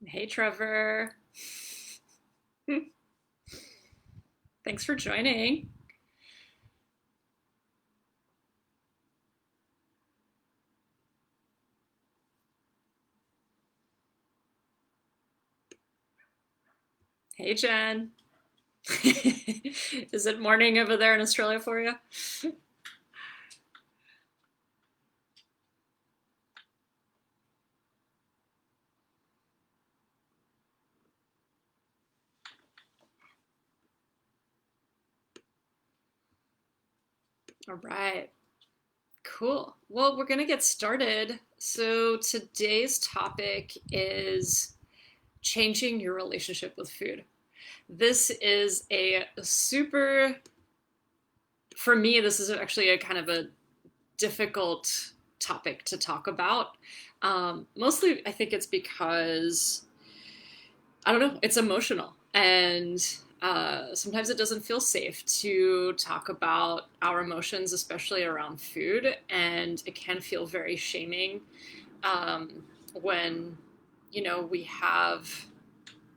Hey, Trevor. Thanks for joining. Hey, Jen. Is it morning over there in Australia for you? All right. Cool. Well, we're going to get started. So, today's topic is changing your relationship with food. This is a super, for me, this is actually a kind of a difficult topic to talk about. Mostly, I think it's because I don't know, it's emotional. And sometimes it doesn't feel safe to talk about our emotions, especially around food. And it can feel very shaming when, we have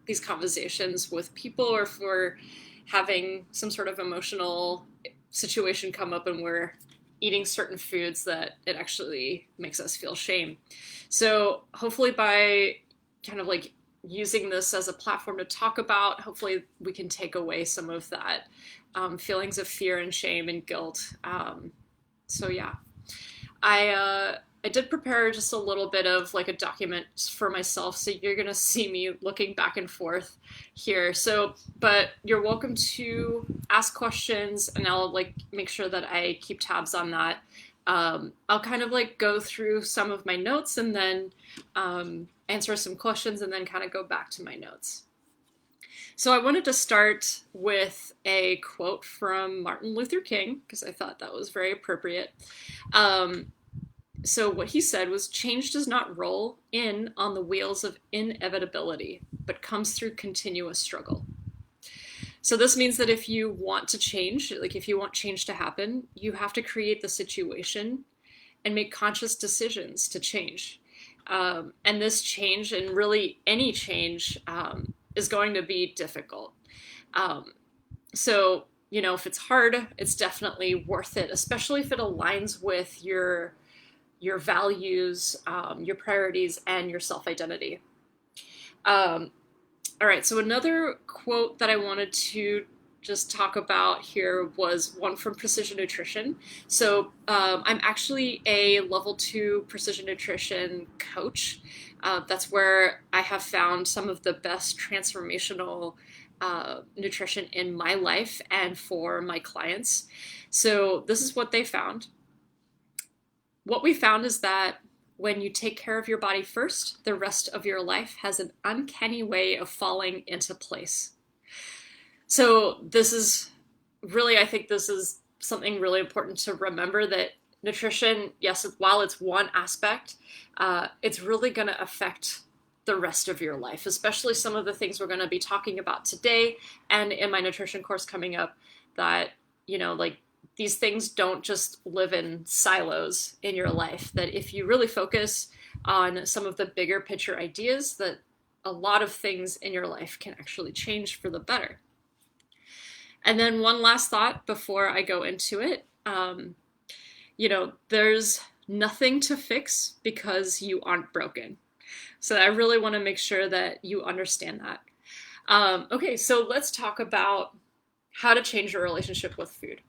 these conversations with people, or if we're having some sort of emotional situation come up and we're eating certain foods that it actually makes us feel shame. So hopefully by kind of like using this as a platform to talk about, hopefully we can take away some of that feelings of fear and shame and guilt. So yeah, I did prepare just a little bit of like a document for myself, so you're gonna see me looking back and forth here. So, but you're welcome to ask questions, and I'll like make sure that I keep tabs on that. I'll kind of like go through some of my notes and then answer some questions, and then kind of go back to my notes. So I wanted to start with a quote from Martin Luther King because I thought that was very appropriate. Um, so what he said was, change does not roll in on the wheels of inevitability, but comes through continuous struggle. So this means that if you want to change, like if you want change to happen, you have to create the situation and make conscious decisions to change. And this change, and really any change, is going to be difficult. Um, so, if it's hard, it's definitely worth it, especially if it aligns with your values, your priorities, and your self identity. Um, all right, so another quote that I wanted to just talk about here was one from Precision Nutrition. So I'm actually a level 2 precision nutrition coach. That's where I have found some of the best transformational nutrition in my life and for my clients. So this is what they found. What we found is that when you take care of your body first, the rest of your life has an uncanny way of falling into place. So, this is really, I think this is something really important to remember, that nutrition, yes, while it's one aspect, it's really going to affect the rest of your life, especially some of the things we're going to be talking about today and in my nutrition course coming up. That, like, these things don't just live in silos in your life, that if you really focus on some of the bigger picture ideas, that a lot of things in your life can actually change for the better. And then one last thought before I go into it. There's nothing to fix because you aren't broken. So I really want to make sure that you understand that. Okay, so let's talk about how to change your relationship with food.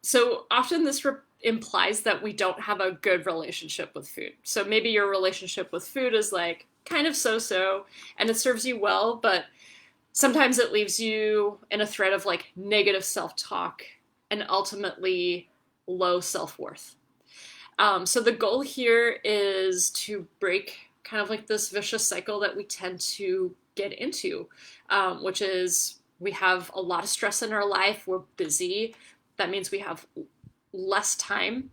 So often this implies that we don't have a good relationship with food. So maybe your relationship with food is like kind of so-so, and it serves you well, but sometimes it leaves you in a thread of like negative self-talk and ultimately low self-worth. So the goal here is to break kind of like this vicious cycle that we tend to get into, which is we have a lot of stress in our life. We're busy. That means we have less time.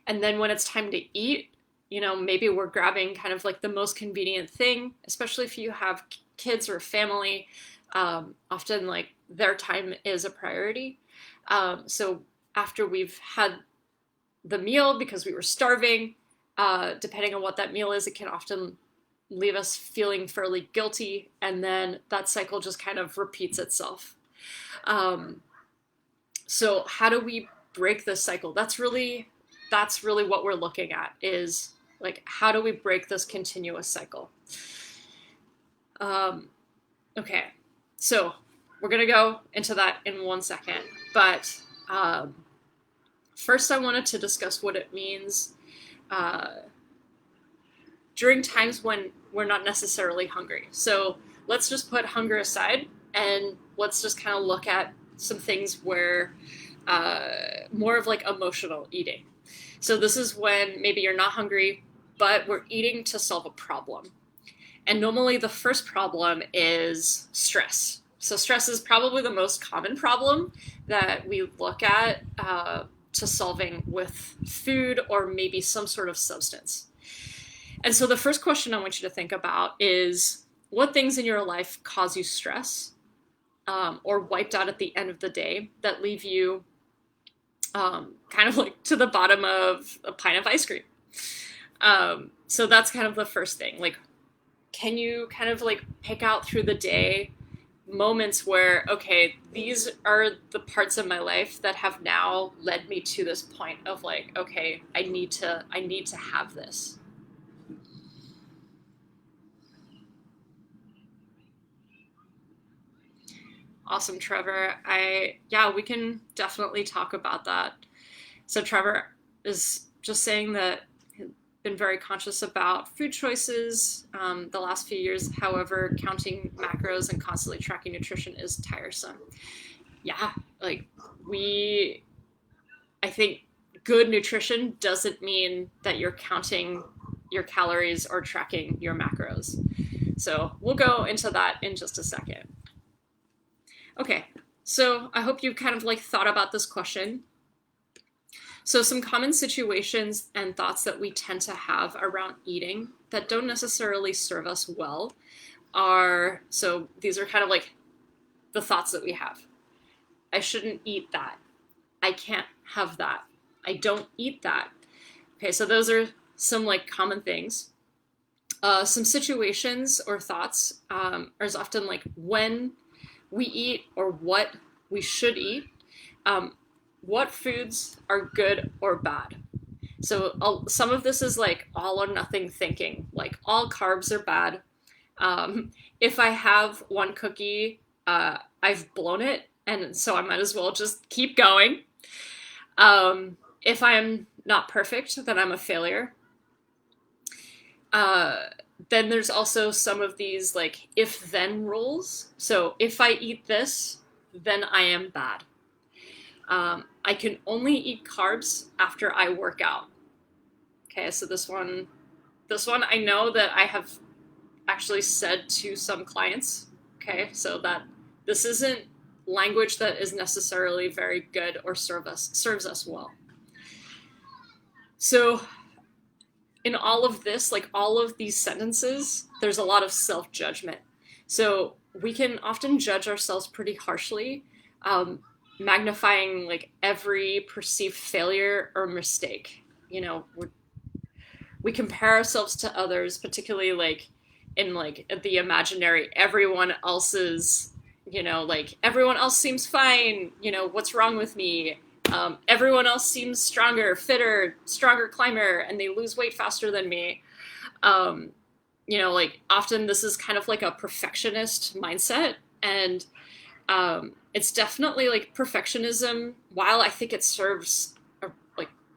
And then when it's time to eat, maybe we're grabbing kind of like the most convenient thing, especially if you have kids or family. Often, like, their time is a priority. So after we've had the meal because we were starving, depending on what that meal is, it can often leave us feeling fairly guilty, and then that cycle just kind of repeats itself. So how do we break this cycle? That's really what we're looking at, is like, how do we break this continuous cycle? Okay, so we're gonna go into that in 1 second, but first I wanted to discuss what it means during times when we're not necessarily hungry. So let's just put hunger aside, and let's just kind of look at some things where more of like emotional eating. So this is when maybe you're not hungry, but we're eating to solve a problem. And normally the first problem is stress. So stress is probably the most common problem that we look at to solving with food or maybe some sort of substance. And so the first question I want you to think about is, what things in your life cause you stress or wiped out at the end of the day that leave you kind of like to the bottom of a pint of ice cream? So that's kind of the first thing. Like, can you kind of like pick out through the day moments where, okay, these are the parts of my life that have now led me to this point of like, okay, I need to have this. Awesome, Trevor. We can definitely talk about that. So Trevor is just saying that he's been very conscious about food choices the last few years. However, counting macros and constantly tracking nutrition is tiresome. Yeah, like I think good nutrition doesn't mean that you're counting your calories or tracking your macros. So we'll go into that in just a second. Okay, so I hope you've kind of like thought about this question. So some common situations and thoughts that we tend to have around eating that don't necessarily serve us well are, so these are kind of like the thoughts that we have. I shouldn't eat that. I can't have that. I don't eat that. Okay, so those are some like common things. Some situations or thoughts is often like when we eat or what we should eat, what foods are good or bad. So some of this is like all or nothing thinking, like all carbs are bad. If I have one cookie, I've blown it, and so I might as well just keep going. If I'm not perfect, then I'm a failure. Then there's also some of these like if-then rules. So if I eat this, then I am bad. I can only eat carbs after I work out. Okay, so this one I know that I have actually said to some clients. Okay, so that this isn't language that is necessarily very good or serves us well. So in all of this, like all of these sentences, there's a lot of self-judgment. So we can often judge ourselves pretty harshly, magnifying like every perceived failure or mistake. You know, we compare ourselves to others, particularly like in like the imaginary, everyone else's, you know, like everyone else seems fine, you know, what's wrong with me? Everyone else seems stronger, fitter, stronger climber, and they lose weight faster than me. You know, like often this is kind of like a perfectionist mindset, and it's definitely like perfectionism, while I think it serves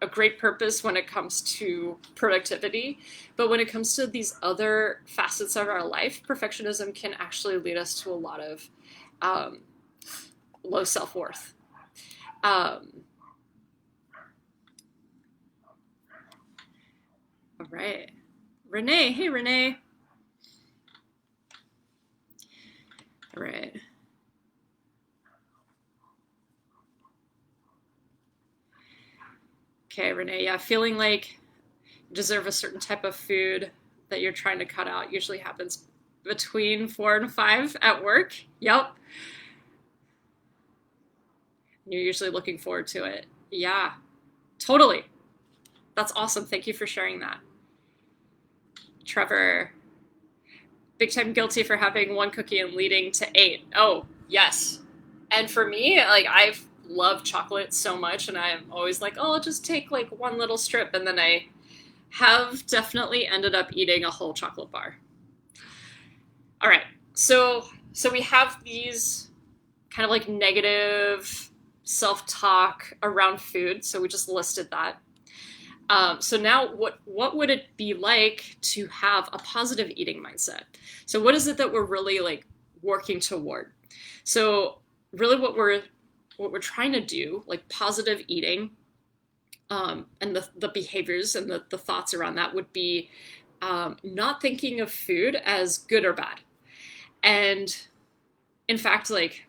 a great purpose when it comes to productivity, but when it comes to these other facets of our life, perfectionism can actually lead us to a lot of low self-worth. All right. Renee. Hey, Renee. All right. Okay, Renee. Yeah, feeling like you deserve a certain type of food that you're trying to cut out usually happens between 4 and 5 at work. Yep. You're usually looking forward to it. Yeah, totally. That's awesome. Thank you for sharing that. Trevor, big time guilty for having one cookie and leading to eight. Oh, yes. And for me, like I've loved chocolate so much, and I'm always like, oh, I'll just take like one little strip, and then I have definitely ended up eating a whole chocolate bar. All right, so we have these kind of like negative self-talk around food. So we just listed that. So now, what would it be like to have a positive eating mindset? So what is it that we're really like working toward? So really, what we're trying to do, like positive eating, and the behaviors and the thoughts around that would be not thinking of food as good or bad. And in fact, like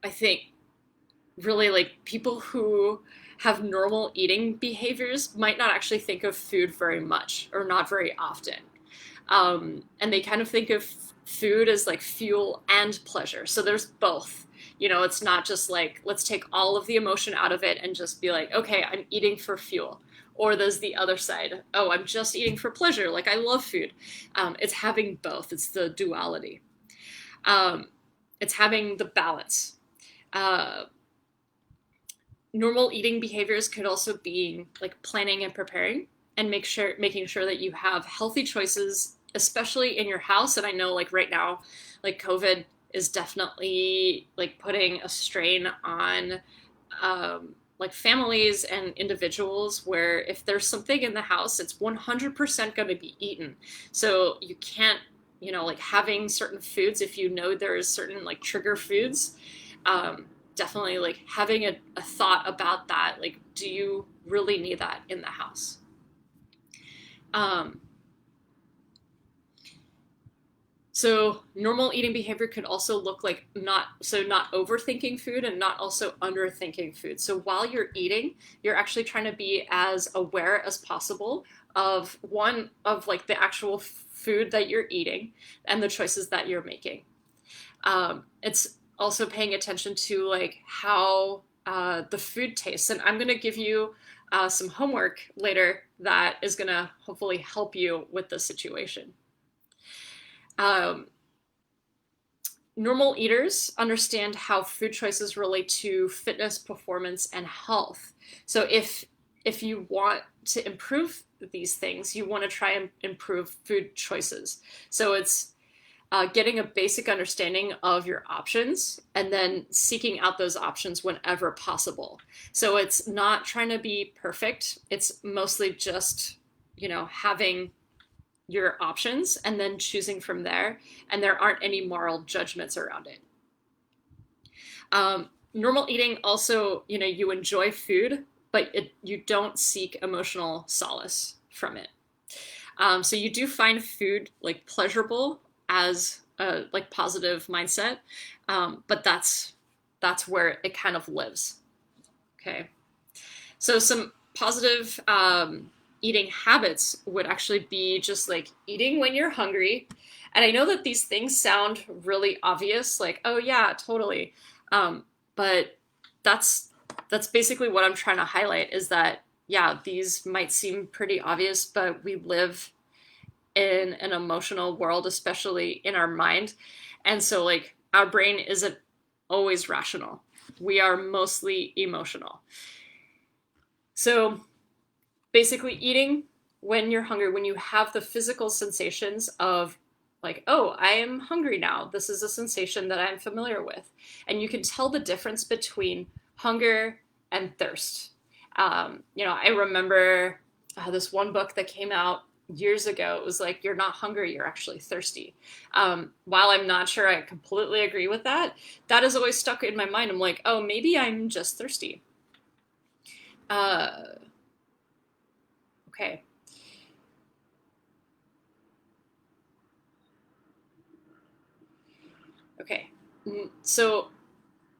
I think really like people who have normal eating behaviors might not actually think of food very much or not very often. And they kind of think of food as like fuel and pleasure. So there's both. You know, it's not just like, let's take all of the emotion out of it and just be like, okay, I'm eating for fuel. Or there's the other side. Oh, I'm just eating for pleasure. Like, I love food. It's having both. It's the duality. It's having the balance. Uh, Normal eating behaviors could also be like planning and preparing and making sure that you have healthy choices, especially in your house. And I know like right now, like COVID is definitely like putting a strain on like families and individuals where if there's something in the house, it's 100% going to be eaten. So you can't, you know, like having certain foods, if you know there's certain like trigger foods, definitely like having a thought about that. Like, do you really need that in the house? So normal eating behavior could also look like not overthinking food and not also underthinking food. So while you're eating, you're actually trying to be as aware as possible of like the actual food that you're eating and the choices that you're making. It's also paying attention to like how the food tastes. And I'm going to give you some homework later that is going to hopefully help you with the situation. Normal eaters understand how food choices relate to fitness, performance, and health. So if you want to improve these things, you want to try and improve food choices. So it's getting a basic understanding of your options and then seeking out those options whenever possible. So it's not trying to be perfect. It's mostly just, you know, having your options and then choosing from there. And there aren't any moral judgments around it. Normal eating also, you know, you enjoy food, but you don't seek emotional solace from it. So you do find food like pleasurable as a like positive mindset, but that's where it kind of lives. Okay, so some positive eating habits would actually be just like eating when you're hungry. And I know that these things sound really obvious, like, oh yeah, totally, but that's basically what I'm trying to highlight is that yeah, these might seem pretty obvious, but we live in an emotional world, especially in our mind. And so like our brain isn't always rational. We are mostly emotional. So basically eating when you're hungry, when you have the physical sensations of like, oh, I am hungry now. This is a sensation that I'm familiar with. And you can tell the difference between hunger and thirst. You know, I remember this one book that came out years ago. It was like, you're not hungry, you're actually thirsty. While I'm not sure I completely agree with that, that has always stuck in my mind. I'm like, oh, maybe I'm just thirsty. Okay. Okay. So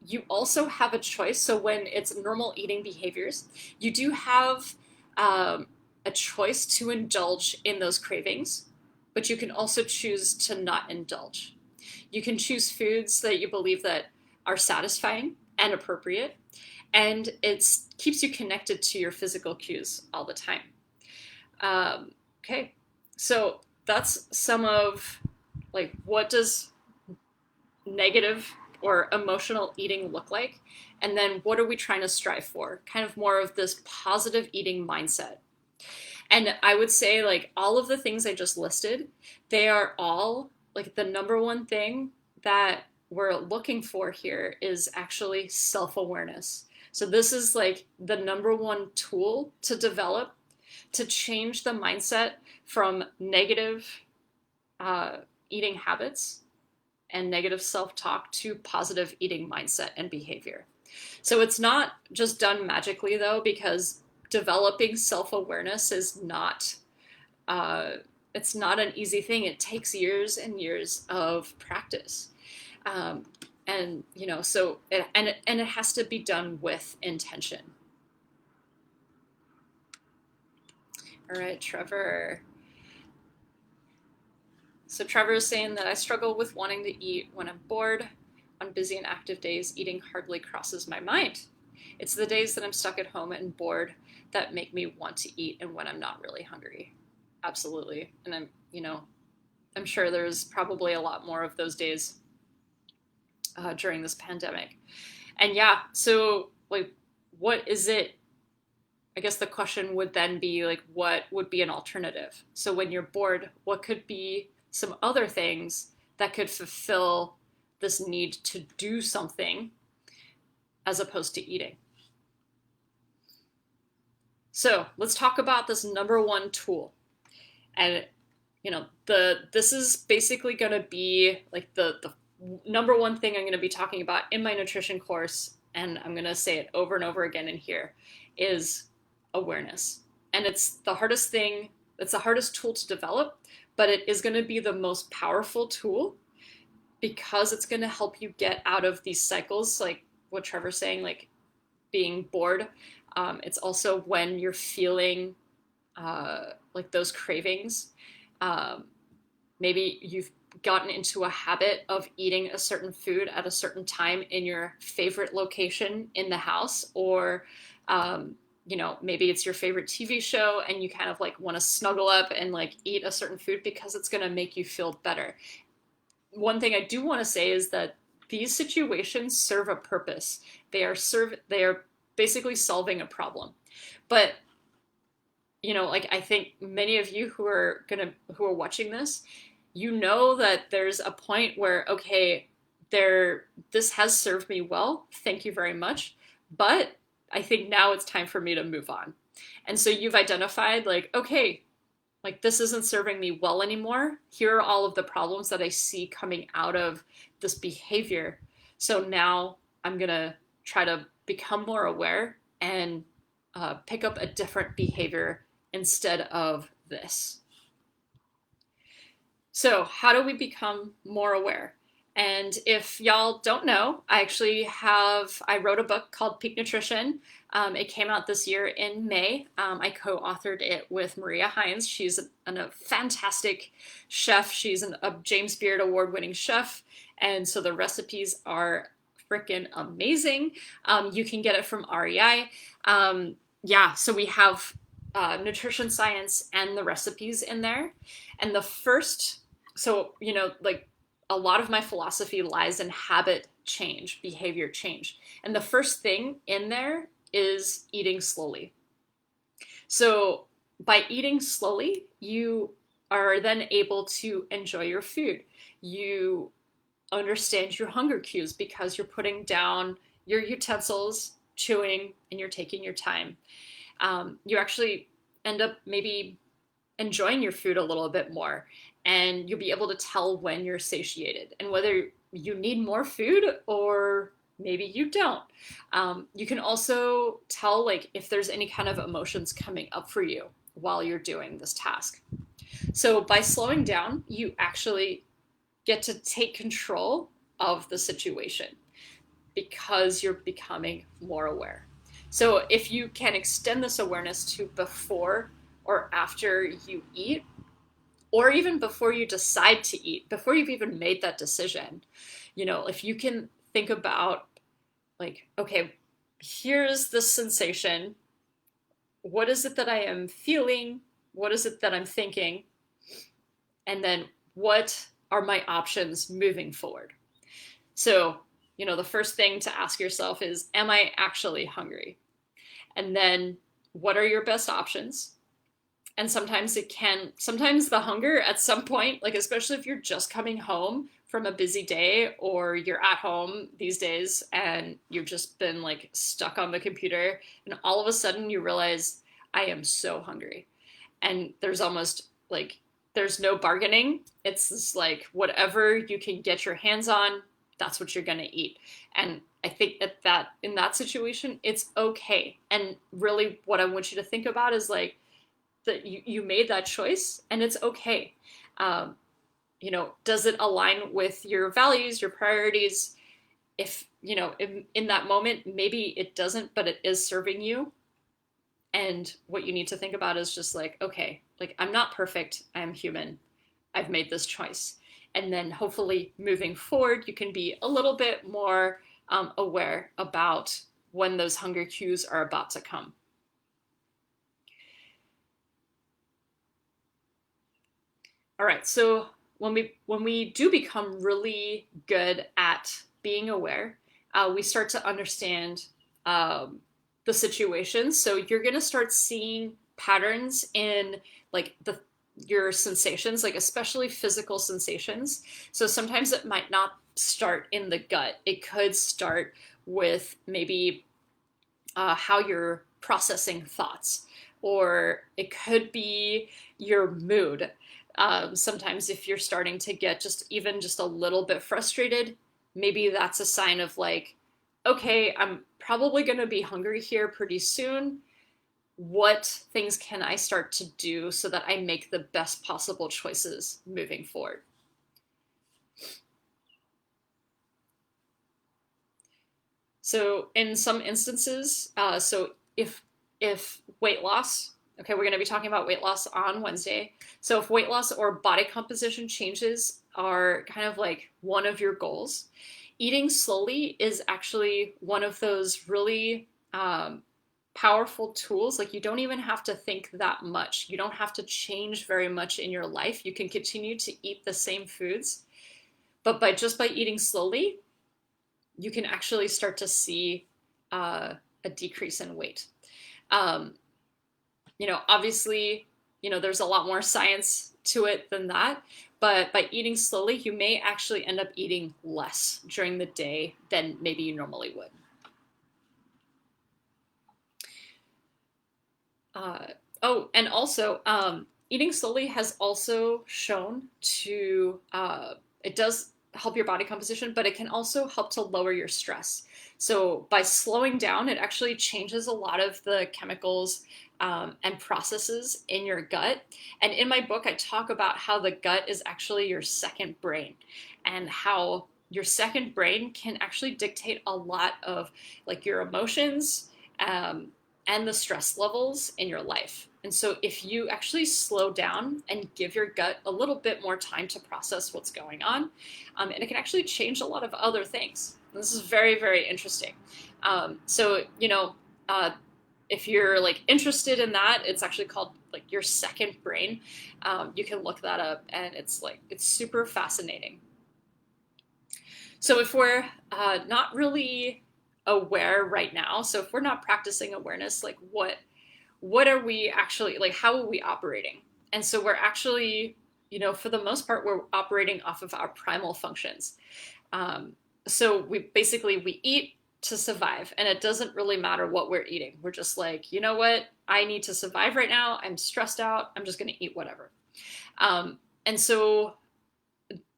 you also have a choice. So when it's normal eating behaviors, you do have a choice to indulge in those cravings, but you can also choose to not indulge. You can choose foods that you believe that are satisfying and appropriate, and it keeps you connected to your physical cues all the time. Okay, so that's some of like what does negative or emotional eating look like? And then what are we trying to strive for? Kind of more of this positive eating mindset. And I would say, like, all of the things I just listed, they are all like the number one thing that we're looking for here is actually self awareness. So, this is like the number one tool to develop to change the mindset from negative uh, eating habits and negative self talk to positive eating mindset and behavior. So it's not just done magically, though, because developing self awareness is not. It's not an easy thing. It takes years and years of practice, um, and so it has to be done with intention. All right, Trevor. So Trevor is saying that I struggle with wanting to eat when I'm bored. On busy and active days, eating hardly crosses my mind. It's the days that I'm stuck at home and bored that make me want to eat and when I'm not really hungry. Absolutely. And I'm sure there's probably a lot more of those days during this pandemic. And yeah, so like, what is it? I guess the question would then be like, what would be an alternative? So when you're bored, what could be some other things that could fulfill this need to do something as opposed to eating? So let's talk about this number one tool. And this is basically going to be like the number one thing I'm going to be talking about in my nutrition course, and I'm going to say it over and over again in here, is awareness. And it's the hardest thing, it's the hardest tool to develop, but it is going to be the most powerful tool because it's going to help you get out of these cycles, like what Trevor's saying, like being bored. It's also when you're feeling like those cravings. Maybe you've gotten into a habit of eating a certain food at a certain time in your favorite location in the house, or maybe it's your favorite TV show and you kind of like want to snuggle up and like eat a certain food because it's going to make you feel better. One thing I do want to say is that these situations serve a purpose. They are basically solving a problem. But like I think many of you who are watching this, that there's a point where, okay, this has served me well. Thank you very much. But I think now it's time for me to move on. And so you've identified like, okay, like this isn't serving me well anymore. Here are all of the problems that I see coming out of this behavior. So now I'm going to try to become more aware and pick up a different behavior instead of this. So how do we become more aware? And if y'all don't know, I wrote a book called Peak Nutrition. It came out this year in May. I co-authored it with Maria Hines. She's a fantastic chef. She's a James Beard award-winning chef. And so the recipes are freaking amazing. You can get it from REI. So we have nutrition science and the recipes in there. And a lot of my philosophy lies in habit change, behavior change. And the first thing in there is eating slowly. So by eating slowly, you are then able to enjoy your food. You understand your hunger cues because you're putting down your utensils, chewing, and you're taking your time. You actually end up maybe enjoying your food a little bit more, and you'll be able to tell when you're satiated and whether you need more food or maybe you don't. You can also tell like if there's any kind of emotions coming up for you while you're doing this task. So by slowing down, you actually get to take control of the situation because you're becoming more aware. So if you can extend this awareness to before or after you eat, or even before you decide to eat, before you've even made that decision, if you can think about like, okay, here's the sensation. What is it that I am feeling? What is it that I'm thinking? And then what are my options moving forward? So, the first thing to ask yourself is, am I actually hungry? And then, what are your best options? And sometimes the hunger at some point, like especially if you're just coming home from a busy day or you're at home these days and you've just been like stuck on the computer and all of a sudden you realize I am so hungry. And there's almost like there's no bargaining. It's just like whatever you can get your hands on, that's what you're going to eat. And I think that in that situation, it's okay. And really what I want you to think about is like that you made that choice and it's okay. Does it align with your values, your priorities? If, in that moment, maybe it doesn't, but it is serving you. And what you need to think about is just like, okay, like I'm not perfect. I'm human. I've made this choice. And then hopefully moving forward, you can be a little bit more aware about when those hunger cues are about to come. All right, so when we do become really good at being aware, we start to understand the situation. So you're gonna start seeing patterns in like your sensations, like especially physical sensations. So sometimes it might not start in the gut. It could start with maybe how you're processing thoughts, or it could be your mood. Sometimes if you're starting to get just a little bit frustrated, maybe that's a sign of like, okay, I'm probably going to be hungry here pretty soon. What things can I start to do so that I make the best possible choices moving forward? So in some instances, so if weight loss, okay, we're going to be talking about weight loss on Wednesday. So if weight loss or body composition changes are kind of like one of your goals, eating slowly is actually one of those really powerful tools. Like you don't even have to think that much. You don't have to change very much in your life. You can continue to eat the same foods, but by eating slowly, you can actually start to see a decrease in weight. Obviously, there's a lot more science to it than that, but by eating slowly, you may actually end up eating less during the day than maybe you normally would. And also, eating slowly has also shown to, it does help your body composition, but it can also help to lower your stress. So by slowing down, it actually changes a lot of the chemicals and processes in your gut. And in my book, I talk about how the gut is actually your second brain, and how your second brain can actually dictate a lot of like your emotions and the stress levels in your life. And so if you actually slow down and give your gut a little bit more time to process what's going on, and it can actually change a lot of other things. And this is very, very interesting. If you're like interested in that, it's actually called like your second brain. You can look that up, and it's super fascinating. So if we're not really aware right now, so if we're not practicing awareness, like what are we actually, like how are we operating? And so we're actually, for the most part, we're operating off of our primal functions. So we eat to survive, and it doesn't really matter what we're eating. We're just like, you know what? I need to survive right now. I'm stressed out. I'm just going to eat whatever. And so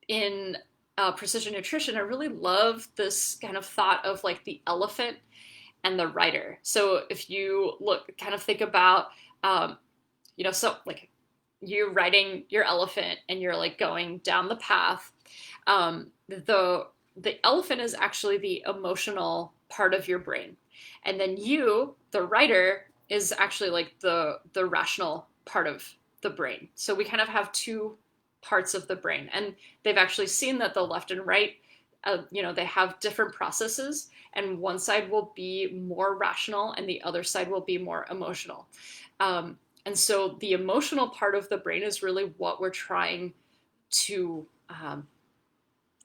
in precision nutrition, I really love this kind of thought of like the elephant and the rider. So if you think about, so like you're riding your elephant and you're like going down the path. The elephant is actually the emotional part of your brain, and then you, the rider, is actually like the rational part of the brain. So we kind of have two parts of the brain, and they've actually seen that the left and right, they have different processes, and one side will be more rational and the other side will be more emotional. And so the emotional part of the brain is really what we're trying to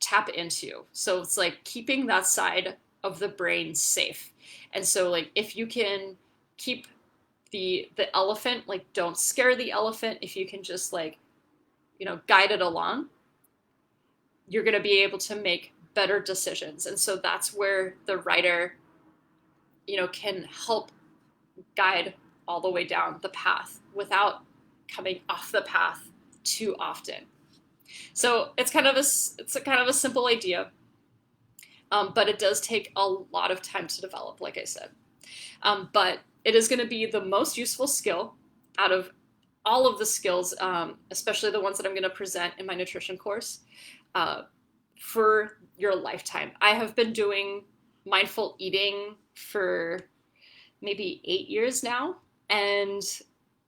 tap into. So it's like keeping that side of the brain safe. And so like if you can keep the elephant, like don't scare the elephant, if you can just like, guide it along, you're going to be able to make better decisions. And so that's where the writer, can help guide all the way down the path without coming off the path too often. So it's kind of a simple idea, but it does take a lot of time to develop, like I said. But it is going to be the most useful skill out of all of the skills, especially the ones that I'm going to present in my nutrition course, for your lifetime. I have been doing mindful eating for maybe 8 years now, and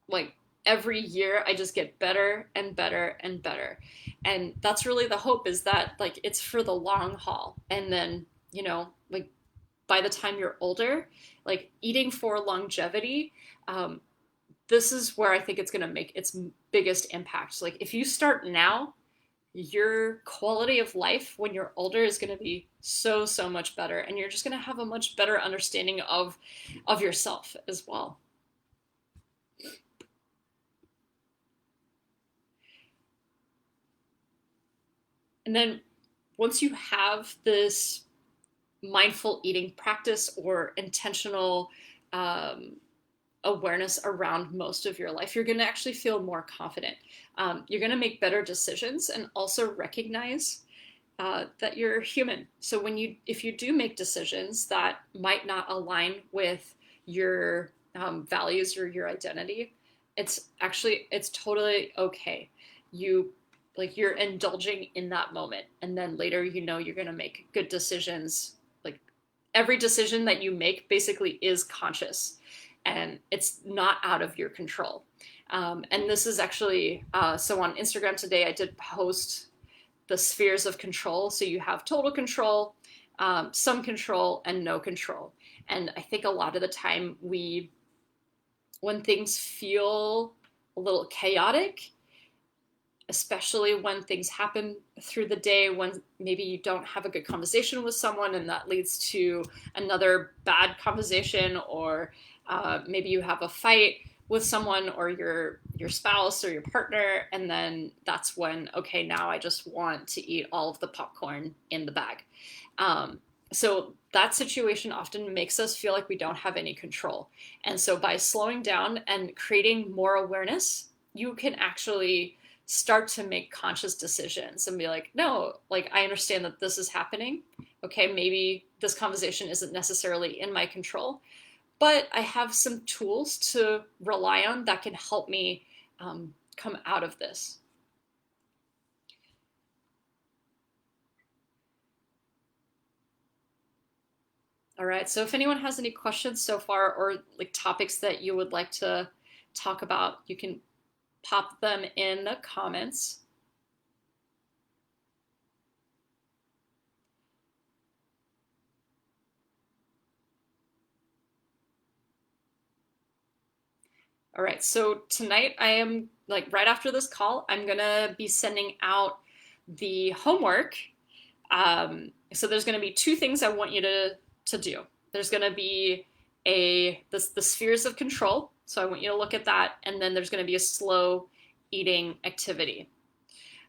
like every year I just get better and better and better. And that's really the hope, is that like it's for the long haul. And then, like by the time you're older, like eating for longevity, this is where I think it's going to make its biggest impact. Like if you start now, your quality of life when you're older is going to be so much better, and you're just going to have a much better understanding of yourself as well. And then once you have this mindful eating practice or intentional awareness around most of your life, you're going to actually feel more confident. You're going to make better decisions, and also recognize that you're human. So if you do make decisions that might not align with your values or your identity, it's totally okay. You're indulging in that moment, and then later you're going to make good decisions. Like every decision that you make basically is conscious, and it's not out of your control. And this is actually so on Instagram today I did post the spheres of control. So you have total control, some control, and no control. And I think a lot of the time when things feel a little chaotic, especially when things happen through the day, when maybe you don't have a good conversation with someone and that leads to another bad conversation, or maybe you have a fight with someone, or your spouse or your partner, and then that's when, okay, now I just want to eat all of the popcorn in the bag. So that situation often makes us feel like we don't have any control. And so by slowing down and creating more awareness, you can actually start to make conscious decisions and be like, no, like I understand that this is happening. Okay, maybe this conversation isn't necessarily in my control, but I have some tools to rely on that can help me come out of this. All right, so if anyone has any questions so far, or like topics that you would like to talk about, you can pop them in the comments. All right, so tonight I am, like right after this call, I'm gonna be sending out the homework. So there's gonna be two things I want you to do. There's gonna be the spheres of control. So I want you to look at that, and then there's gonna be a slow eating activity.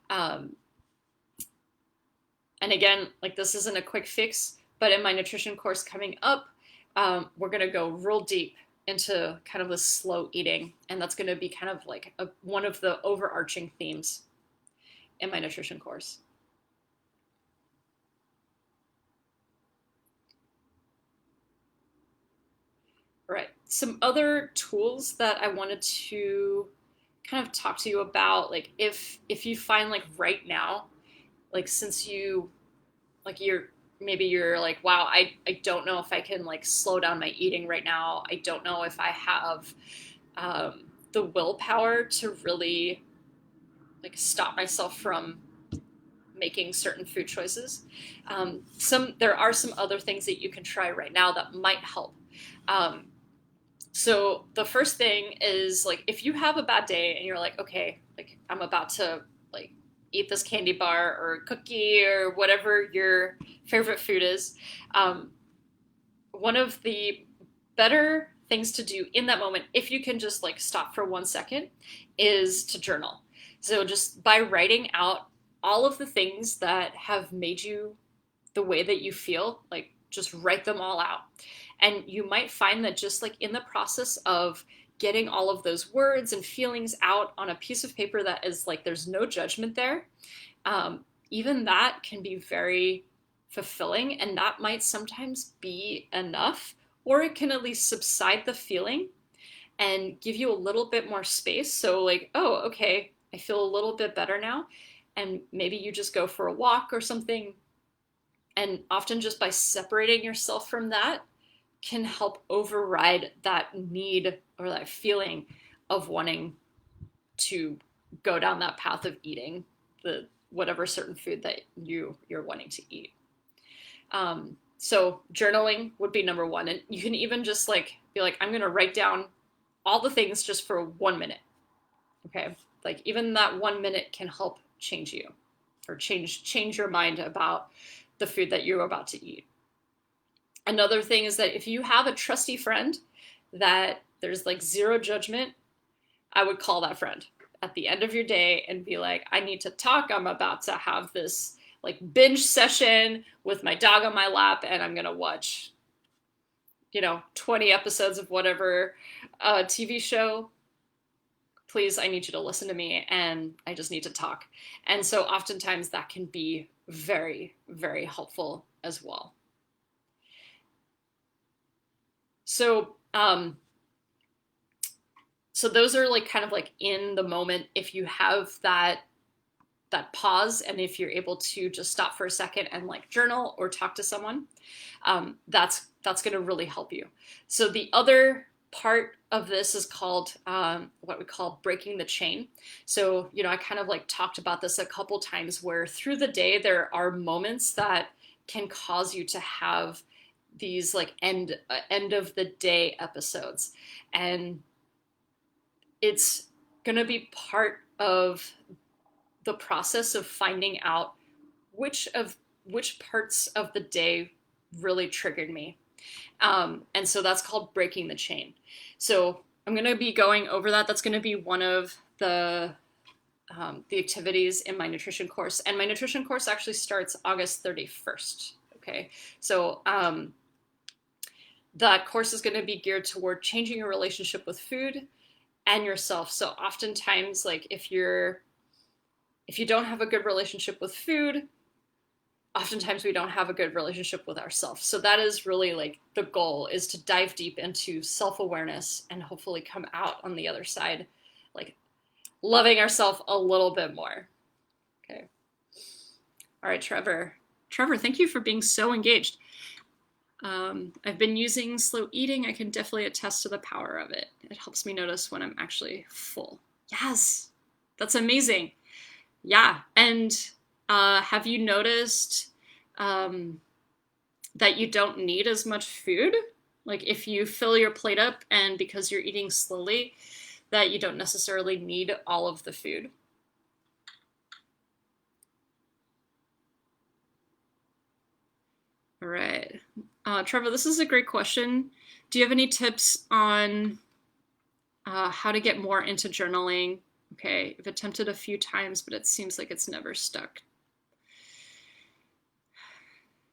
And again, like this isn't a quick fix, but in my nutrition course coming up, we're gonna go real deep into kind of the slow eating, and that's going to be kind of like one of the overarching themes in my nutrition course. All right, some other tools that I wanted to kind of talk to you about, like if you find like right now, like since you're like, wow, I don't know if I can like slow down my eating right now. I don't know if I have the willpower to really like stop myself from making certain food choices. There are some other things that you can try right now that might help. So the first thing is like if you have a bad day and you're like, okay, like I'm about to like eat this candy bar or cookie or whatever your favorite food is, um, one of the better things to do in that moment, if you can just like stop for 1 second, is to journal. So just by writing out all of the things that have made you the way that you feel, like just write them all out. And you might find that just like in the process of getting all of those words and feelings out on a piece of paper that is like there's no judgment there, even that can be very fulfilling, and that might sometimes be enough, or it can at least subside the feeling and give you a little bit more space. So, like, oh, okay, I feel a little bit better now. And maybe you just go for a walk or something. And often, just by separating yourself from that, can help override that need or that feeling of wanting to go down that path of eating the whatever certain food that you're wanting to eat. So journaling would be number one. And you can even just like be like, I'm going to write down all the things just for 1 minute. Okay. Like even that 1 minute can help change you, or change your mind about the food that you're about to eat. Another thing is that if you have a trusty friend that there's like zero judgment, I would call that friend at the end of your day and be like, I need to talk. I'm about to have this like binge session with my dog on my lap, and I'm going to watch, 20 episodes of whatever TV show. Please, I need you to listen to me, and I just need to talk. And so oftentimes that can be very, very helpful as well. So, so those are like kind of like in the moment. If you have that pause, and if you're able to just stop for a second and like journal or talk to someone, that's going to really help you. So the other part of this is called what we call breaking the chain. So, I kind of like talked about this a couple times, where through the day there are moments that can cause you to have these like end of the day episodes, and it's going to be part of the process of finding out which parts of the day really triggered me. And so that's called breaking the chain. So I'm going to be going over that. That's going to be one of the activities in my nutrition course. And my nutrition course actually starts August 31st. Okay. So that course is going to be geared toward changing your relationship with food and yourself. So oftentimes, like if you don't have a good relationship with food, oftentimes we don't have a good relationship with ourselves. So that is really like the goal, is to dive deep into self-awareness and hopefully come out on the other side like loving ourselves a little bit more. Okay. All right, Trevor, thank you for being so engaged. I've been using slow eating. I can definitely attest to the power of it. It helps me notice when I'm actually full. Yes, that's amazing. Yeah, and have you noticed that you don't need as much food? Like if you fill your plate up, and because you're eating slowly, that you don't necessarily need all of the food. All right. Trevor, this is a great question. Do you have any tips on how to get more into journaling? Okay, I've attempted a few times, but it seems like it's never stuck.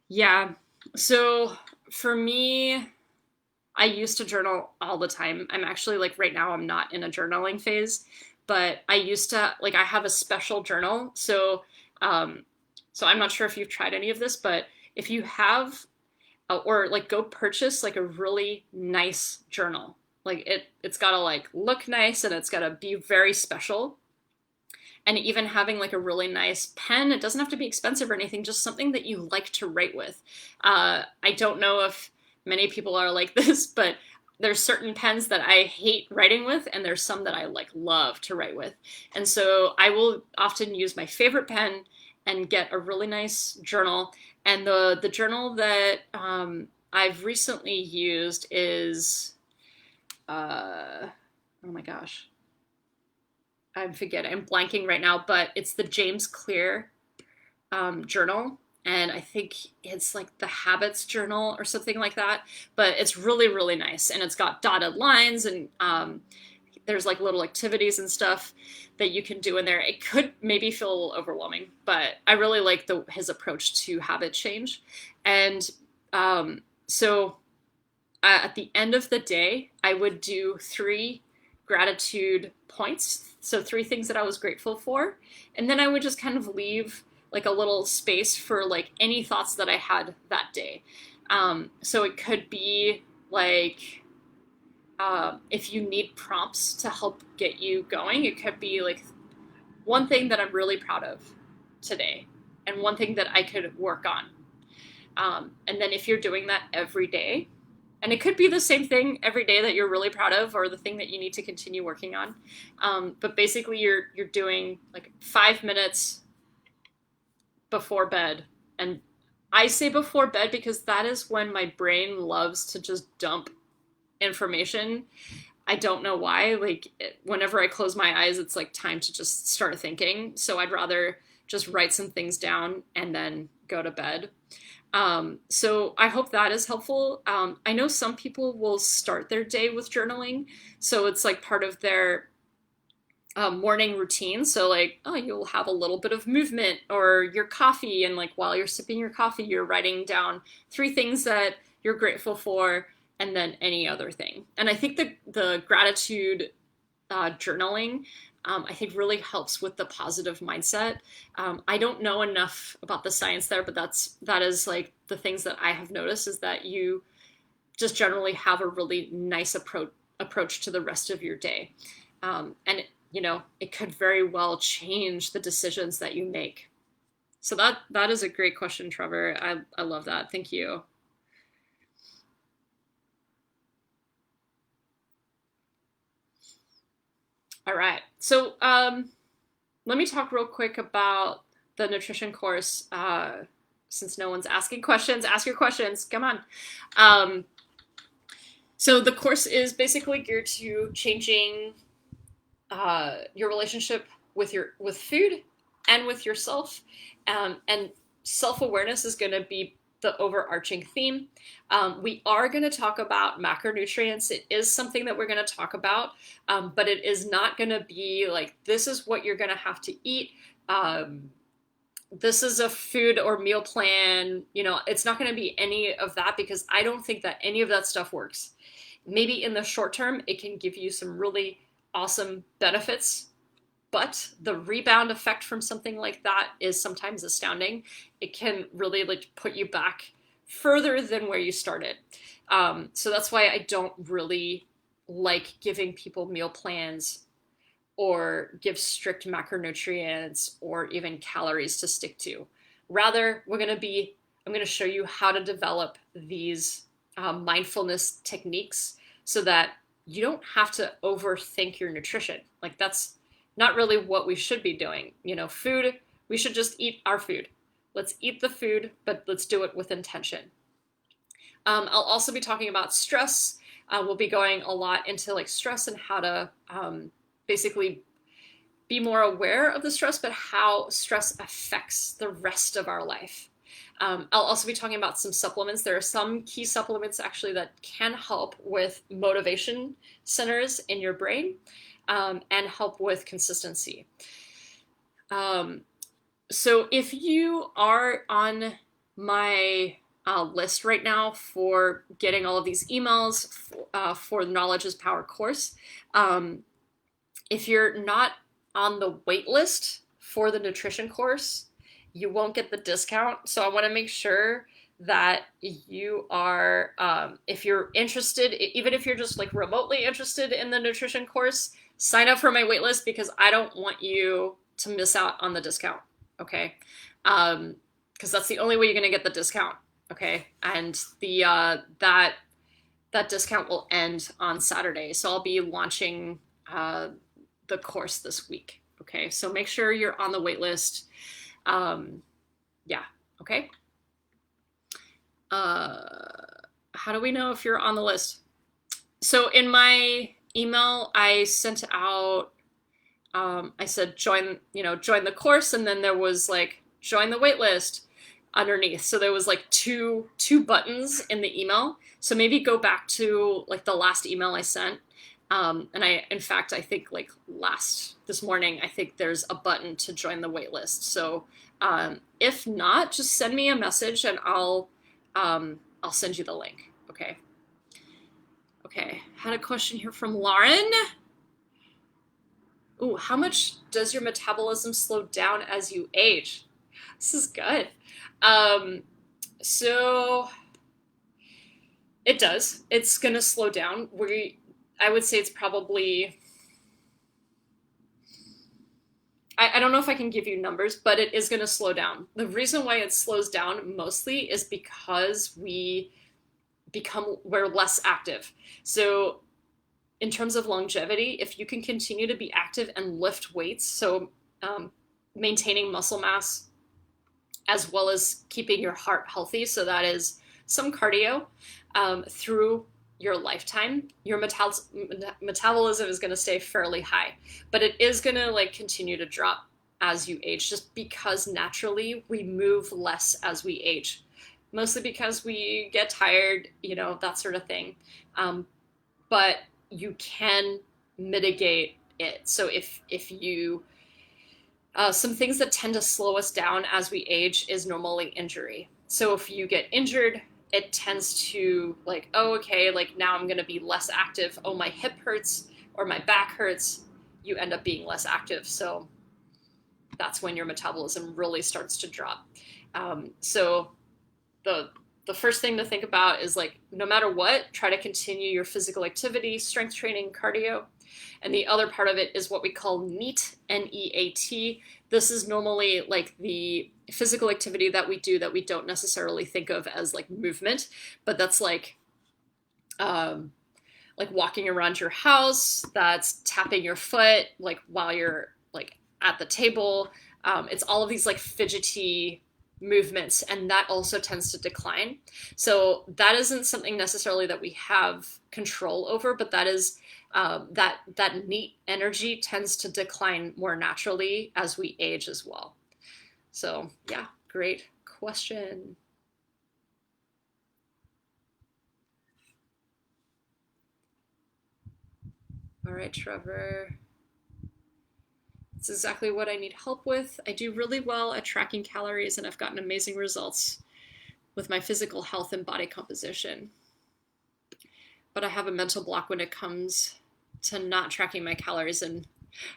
Yeah, so for me, I used to journal all the time. I'm actually like right now I'm not in a journaling phase, but I used to, like, I have a special journal. So so I'm not sure if you've tried any of this, but if you have or like go purchase like a really nice journal. Like it's got to like look nice, and it's got to be very special. And even having like a really nice pen, it doesn't have to be expensive or anything, just something that you like to write with. I don't know if many people are like this, but there's certain pens that I hate writing with, and there's some that I like love to write with. And so I will often use my favorite pen and get a really nice journal. And the journal that I've recently used is, oh my gosh, I'm forgetting, I'm blanking right now, but it's the James Clear journal. And I think it's like the Habits Journal or something like that. But it's really, really nice. And it's got dotted lines and there's like little activities and stuff that you can do in there. It could maybe feel a little overwhelming, but I really like his approach to habit change. And so at the end of the day, I would do 3 gratitude points. So 3 things that I was grateful for. And then I would just kind of leave like a little space for like any thoughts that I had that day. So it could be like, if you need prompts to help get you going, it could be like one thing that I'm really proud of today and one thing that I could work on. And then if you're doing that every day, and it could be the same thing every day that you're really proud of or the thing that you need to continue working on. But basically you're doing like 5 minutes before bed. And I say before bed because that is when my brain loves to just dump information. I don't know why. Like whenever I close my eyes, it's like time to just start thinking. So I'd rather just write some things down and then go to bed. So I hope that is helpful. I know some people will start their day with journaling. So it's like part of their morning routine. So like, oh, you'll have a little bit of movement or your coffee. And like while you're sipping your coffee, you're writing down 3 things that you're grateful for and then any other thing. And I think the gratitude journaling, I think really helps with the positive mindset. I don't know enough about the science there, but that is like the things that I have noticed is that you just generally have a really nice approach to the rest of your day. And it could very well change the decisions that you make. So that is a great question, Trevor. I love that. Thank you. All right. So let me talk real quick about the nutrition course. Since no one's asking questions, ask your questions. Come on. So the course is basically geared to changing your relationship with food and with yourself, and self-awareness is going to be the overarching theme. We are going to talk about macronutrients. It is something that we're going to talk about, but it is not going to be like, this is what you're going to have to eat. This is a food or meal plan. It's not going to be any of that because I don't think that any of that stuff works. Maybe in the short term, it can give you some really awesome benefits, but the rebound effect from something like that is sometimes astounding. It can really like put you back further than where you started. So that's why I don't really like giving people meal plans or give strict macronutrients or even calories to stick to. Rather, I'm going to show you how to develop these mindfulness techniques so that you don't have to overthink your nutrition. Like that's not really what we should be doing. Food, we should just eat our food. Let's eat the food, but let's do it with intention. I'll also be talking about stress. We'll be going a lot into like stress and how to basically be more aware of the stress, but how stress affects the rest of our life. I'll also be talking about some supplements. There are some key supplements actually that can help with motivation centers in your brain and help with consistency. So if you are on my list right now for getting all of these emails for the Knowledge is Power course, if you're not on the wait list for the nutrition course, you won't get the discount. So I want to make sure that you are, if you're interested, even if you're just like remotely interested in the nutrition course, sign up for my waitlist because I don't want you to miss out on the discount. Okay. Because that's the only way you're going to get the discount. Okay. And that discount will end on Saturday. So I'll be launching the course this week. Okay. So make sure you're on the waitlist. Yeah. Okay. How do we know if you're on the list? So in my email, I sent out I said join the course, and then there was like join the wait list underneath. So there was like two buttons in the email. So maybe go back to like the last email I sent. And in fact, I think like this morning, I think there's a button to join the wait list. So if not, just send me a message and I'll send you the link. Okay. Okay. Had a question here from Lauren. Ooh, how much does your metabolism slow down as you age? This is good. So it does. It's gonna slow down. I would say it's probably. I don't know if I can give you numbers, but it is gonna slow down. The reason why it slows down mostly is because we're less active. So in terms of longevity, if you can continue to be active and lift weights, so maintaining muscle mass as well as keeping your heart healthy, so that is some cardio through your lifetime, your metabolism is going to stay fairly high, but it is going to like continue to drop as you age, just because naturally we move less as we age, mostly because we get tired, that sort of thing. But you can mitigate it. So if you some things that tend to slow us down as we age is normally injury. So if you get injured, it tends to like, oh, okay, like now I'm going to be less active. Oh, my hip hurts or my back hurts. You end up being less active. So that's when your metabolism really starts to drop. So the first thing to think about is like, no matter what, try to continue your physical activity, strength training, cardio. And the other part of it is what we call NEAT, N-E-A-T. This is normally like the physical activity that we do that we don't necessarily think of as like movement, but that's like walking around your house, that's tapping your foot like while you're like at the table. It's all of these like fidgety movements, and that also tends to decline. So that isn't something necessarily that we have control over, but that is that neat energy tends to decline more naturally as we age as well. So yeah, great question. All right, Trevor. It's exactly what I need help with. I do really well at tracking calories, and I've gotten amazing results with my physical health and body composition. But I have a mental block when it comes to not tracking my calories and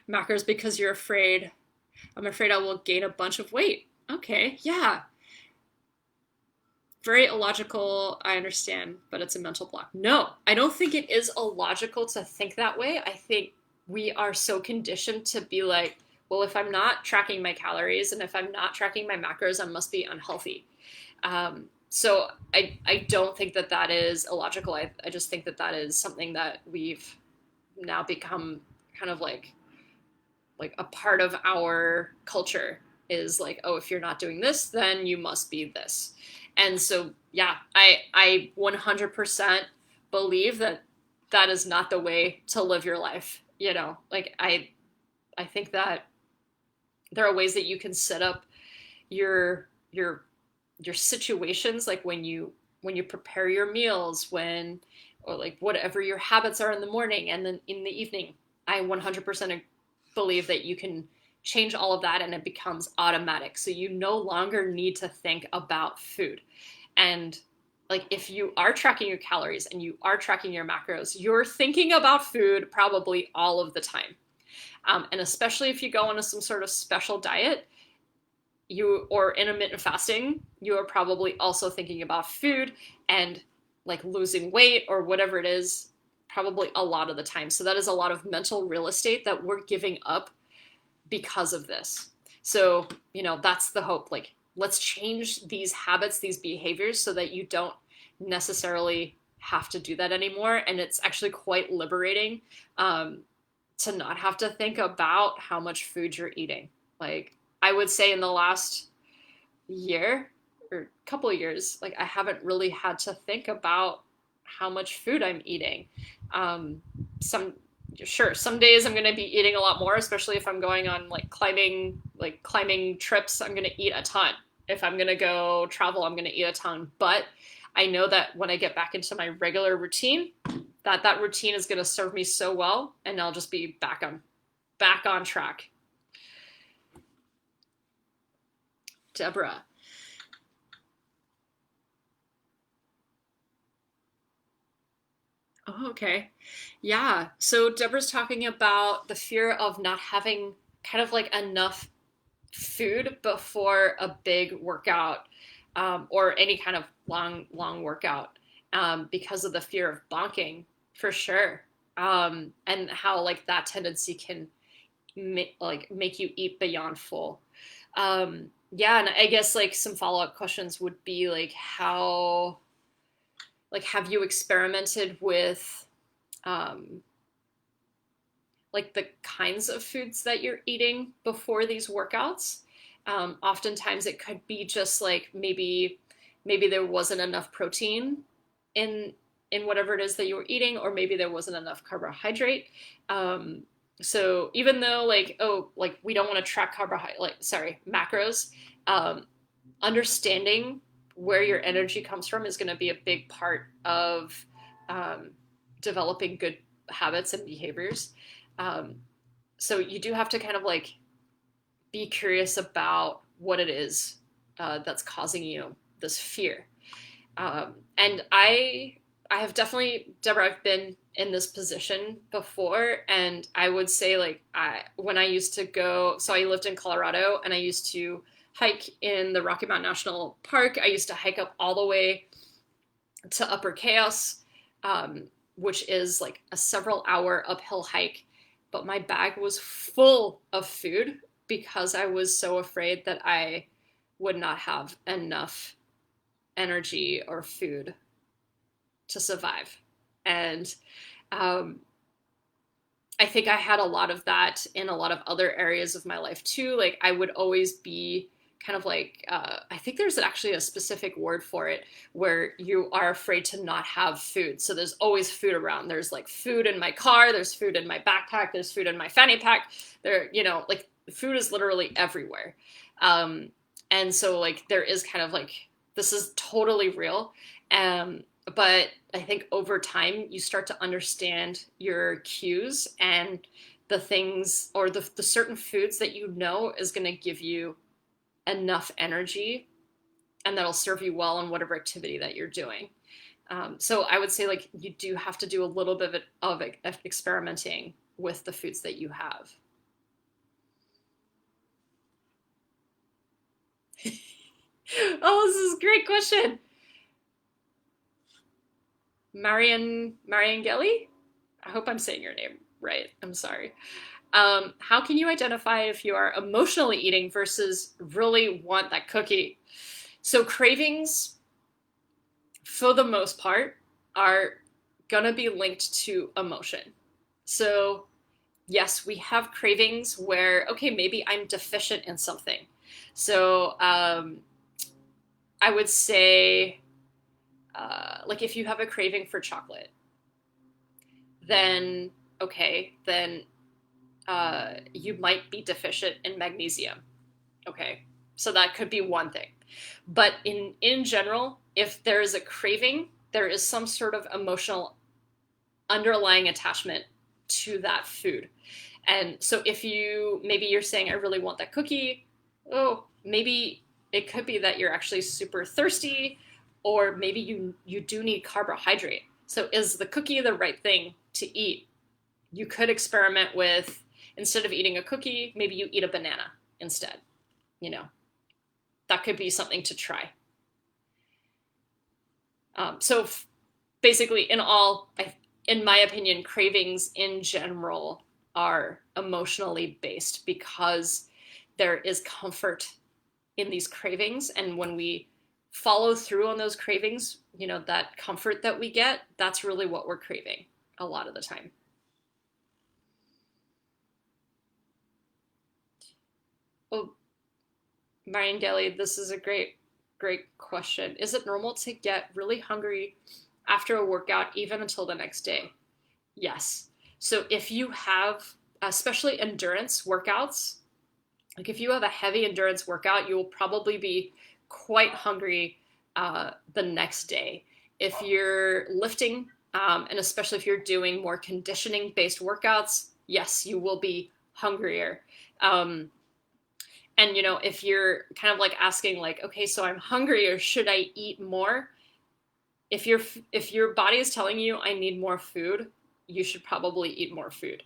macros because I'm afraid I will gain a bunch of weight. Okay, yeah. Very illogical, I understand, but it's a mental block. No, I don't think it is illogical to think that way. I think we are so conditioned to be like, well, if I'm not tracking my calories and if I'm not tracking my macros, I must be unhealthy. So I don't think that is illogical. I just think that is something that we've now become kind of like a part of our culture, is like, oh, if you're not doing this, then you must be this. And so, yeah, I 100% believe that is not the way to live your life. Like I think that there are ways that you can set up your situations, like when you prepare your meals, or like whatever your habits are in the morning and then in the evening. I 100% believe that you can change all of that and it becomes automatic. So you no longer need to think about food. And like if you are tracking your calories and you are tracking your macros, you're thinking about food probably all of the time. And especially if you go on some sort of special diet, or intermittent fasting, you are probably also thinking about food and like losing weight or whatever it is, probably a lot of the time. So that is a lot of mental real estate that we're giving up because of this. So, that's the hope. Like, let's change these habits, these behaviors, so that you don't necessarily have to do that anymore. And it's actually quite liberating to not have to think about how much food you're eating. Like, I would say in the last year or couple of years, like I haven't really had to think about how much food I'm eating. sure, some days I'm going to be eating a lot more, especially if I'm going on like climbing trips. I'm going to eat a ton. If I'm going to go travel, I'm going to eat a ton. But I know that when I get back into my regular routine, that routine is going to serve me so well, and I'll just be back on track. Deborah. Oh, okay. Yeah. So Deborah's talking about the fear of not having kind of like enough food before a big workout, or any kind of long workout, because of the fear of bonking, for sure. And how like that tendency can make you eat beyond full. Yeah, and I guess like some follow-up questions would be like how, like, have you experimented with um, like the kinds of foods that you're eating before these workouts? Oftentimes it could be just like maybe there wasn't enough protein in whatever it is that you were eating, or maybe there wasn't enough carbohydrate. Um, so even though like, oh, like we don't want to track carbohydrate, like, sorry, macros, um, understanding where your energy comes from is going to be a big part of um, developing good habits and behaviors. Um, so you do have to kind of like be curious about what it is that's causing you this fear. And I have definitely, Deborah, I've been in this position before, and I would say like when I used to go, so I lived in Colorado, and I used to hike in the Rocky Mountain National Park. I used to hike up all the way to Upper Chaos, which is like a several hour uphill hike. But my bag was full of food because I was so afraid that I would not have enough energy or food to survive. And um, I think I had a lot of that in a lot of other areas of my life too. Like I would always be kind of like, I think there's actually a specific word for it, where you are afraid to not have food. So there's always food around. There's like food in my car, there's food in my backpack, there's food in my fanny pack. There, like food is literally everywhere. Um, and so like there is kind of like, this is totally real. But I think over time you start to understand your cues and the things, or the certain foods that you know is going to give you enough energy and that'll serve you well in whatever activity that you're doing. So I would say like you do have to do a little bit of experimenting with the foods that you have. Oh, this is a great question. Marian Gelly? I hope I'm saying your name right. I'm sorry. How can you identify if you are emotionally eating versus really want that cookie? So cravings, for the most part, are gonna be linked to emotion. So yes, we have cravings where, okay, maybe I'm deficient in something. So I would say, like if you have a craving for chocolate, then okay, then you might be deficient in magnesium. Okay, so that could be one thing. But in general, if there is a craving, there is some sort of emotional underlying attachment to that food. And so if maybe you're saying, I really want that cookie, oh, maybe it could be that you're actually super thirsty, or maybe you do need carbohydrate. So is the cookie the right thing to eat? You could experiment with, instead of eating a cookie, maybe you eat a banana instead. You know, that could be something to try. So basically, in my opinion, cravings in general are emotionally based because there is comfort in these cravings. And when we follow through on those cravings, that comfort that we get, that's really what we're craving a lot of the time. Oh, Marian Gelly, this is a great question. Is it normal to get really hungry after a workout, even until the next day? Yes. So if you have, especially endurance workouts, like if you have a heavy endurance workout, you will probably be quite hungry the next day. If you're lifting, and especially if you're doing more conditioning based workouts, yes, you will be hungrier. Um, and if you're kind of like asking like, okay, so I'm hungry, or should I eat more? If your body is telling you I need more food, you should probably eat more food.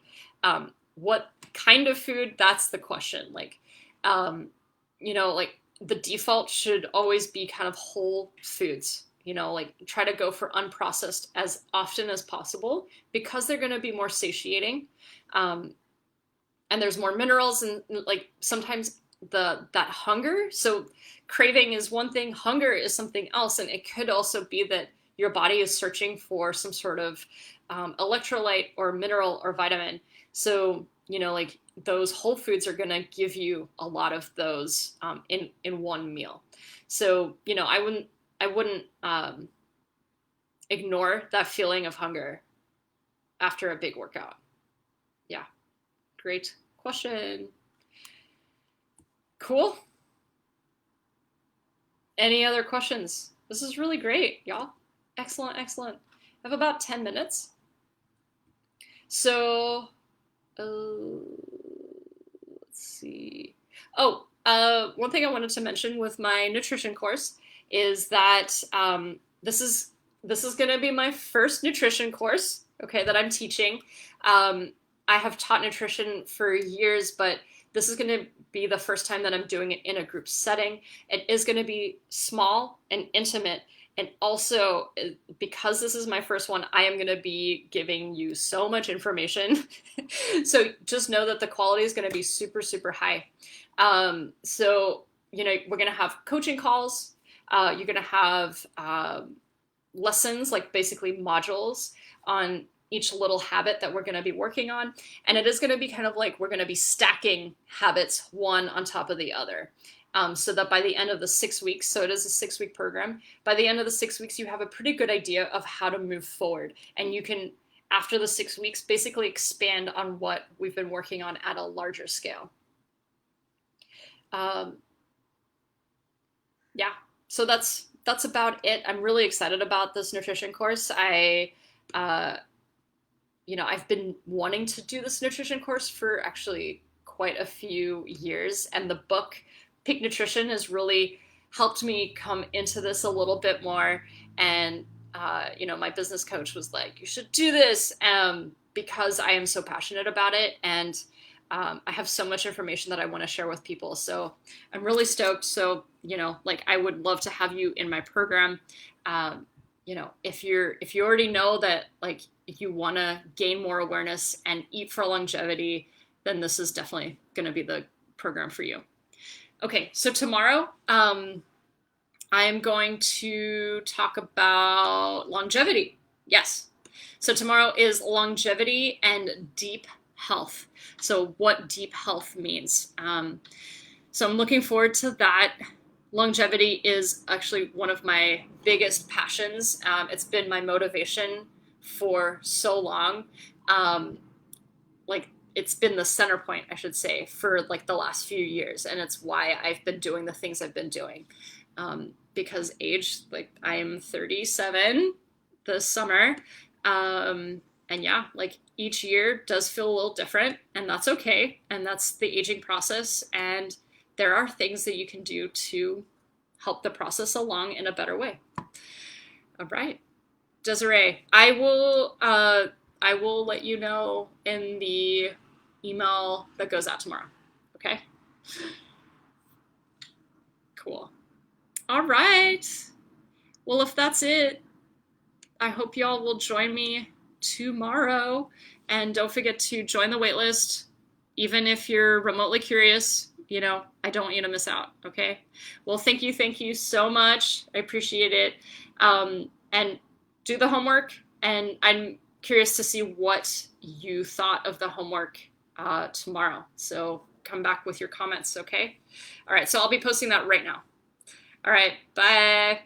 What kind of food? That's the question. Like the default should always be kind of whole foods. Like try to go for unprocessed as often as possible because they're going to be more satiating, and there's more minerals, and like sometimes that hunger. So craving is one thing, hunger is something else, and it could also be that your body is searching for some sort of electrolyte or mineral or vitamin. So like those whole foods are going to give you a lot of those in one meal. So I wouldn't ignore that feeling of hunger after a big workout. Yeah, great question. Cool. Any other questions? This is really great, y'all. Excellent, excellent. I have about 10 minutes. So, let's see. Oh, one thing I wanted to mention with my nutrition course is that this is going to be my first nutrition course, okay, that I'm teaching. I have taught nutrition for years, but this is going to be the first time that I'm doing it in a group setting. It is going to be small and intimate. And also, because this is my first one, I am going to be giving you so much information. So just know that the quality is going to be super, super high. So, we're going to have coaching calls. You're going to have lessons, like basically modules on each little habit that we're going to be working on. And it is going to be kind of like we're going to be stacking habits one on top of the other. So that by the end of the 6 weeks, so it is a 6-week program, by the end of the 6 weeks, you have a pretty good idea of how to move forward. And you can, after the 6 weeks, basically expand on what we've been working on at a larger scale. Yeah, so that's about it. I'm really excited about this nutrition course. I've been wanting to do this nutrition course for actually quite a few years, and the book Peak Nutrition has really helped me come into this a little bit more. And my business coach was like, you should do this, because I am so passionate about it, and I have so much information that I want to share with people. So I'm really stoked. So I would love to have you in my program. If you already know that like if you want to gain more awareness and eat for longevity, then this is definitely going to be the program for you. Okay, so tomorrow I'm going to talk about longevity. Yes. So tomorrow is longevity and deep health. So what deep health means. So I'm looking forward to that. Longevity is actually one of my biggest passions. It's been my motivation for so long. It's been the center point, I should say, for like the last few years. And it's why I've been doing the things I've been doing. Because age, like I am 37 this summer. And yeah, like each year does feel a little different, and that's okay. And that's the aging process. And there are things that you can do to help the process along in a better way. All right. Desiree, I will let you know in the email that goes out tomorrow. Okay? Cool. All right. Well, if that's it, I hope y'all will join me tomorrow. And don't forget to join the waitlist. Even if you're remotely curious, I don't want you to miss out. Okay? Well, thank you so much. I appreciate it. And do the homework. And I'm curious to see what you thought of the homework tomorrow. So come back with your comments, okay? All right, so I'll be posting that right now. All right, bye.